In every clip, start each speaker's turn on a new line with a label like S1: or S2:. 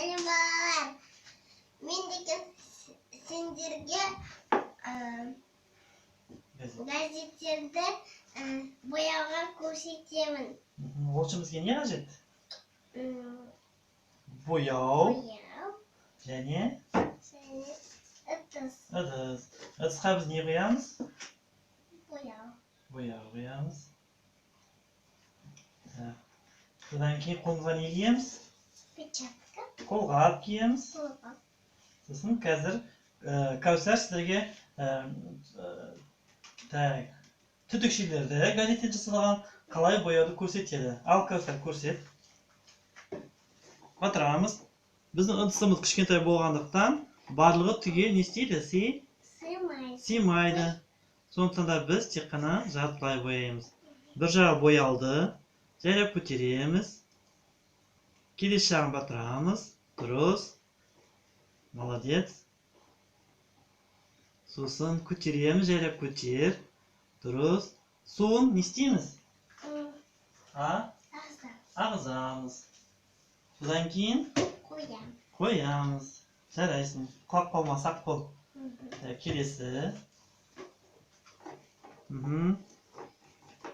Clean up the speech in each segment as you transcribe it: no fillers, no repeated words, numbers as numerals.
S1: Merhabalar. Мен сендерге газеттерді бояуға көрсетемін.
S2: Ол үшін бізге не қажет? Бояу және
S1: ыдыс.
S2: Ыдысқа біз не құямыз?
S1: Бояу
S2: Құямыз. Содан кейін қолымызға не киеміз?
S1: Печатка.
S2: Қолғап киеміз. Сосын қазір Кәусар сіздерге түтікшелерді газеттен жасалған қалай бояуды көрсетеді. Ал Кәусар көрсет. Батырамыз. Біздің ыдысымыз кішкентай болғандықтан барлығы түгел не істейді? Сыймайды. Сондықтан да біз тек қана жартылай бояймыз. Бір жағы боялды. Жайлап көтереміз. Келесі жағын батырамыз. Дұрыс. Молодец. Сосын көтереміз, жайлап көтер. Дұрыс. Суын не істейміз? Ағызамыз. Содан кейін қоямыз. Жарайсың. Құлап қалма, сақ бол. Келесі.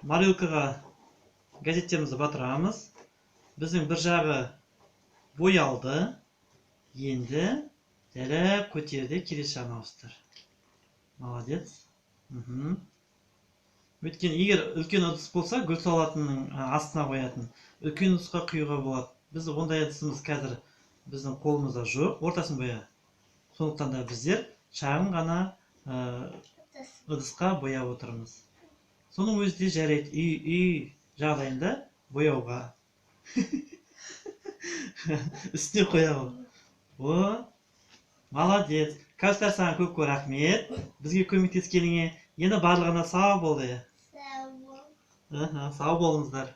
S2: Марилкаға газеттерімізді батырамыз. Біздің бір жағы боялды. Енді жайлап көтерді, келесі жағын ауыстыр. Молодец. Өйткені егер үлкен ыдыс болса, гүл салатының астына қоятын. Үлкен ыдысқа құюға болады. Біз ондай ыдысымыз қазір біздің қолымызда жоқ, ортасын боя. Сондықтан да біздер шағын ғана ыдысқа бояп отырмыз. Соның өзі де жарайды, үй жағдайында бояуға. Үстіне қояу. Молодец. Кәусар, саған көп рахмет. Бізге көмектескеніңе. Енді барлығына сау болды.
S1: Сау бол.
S2: Сау болыңыздар.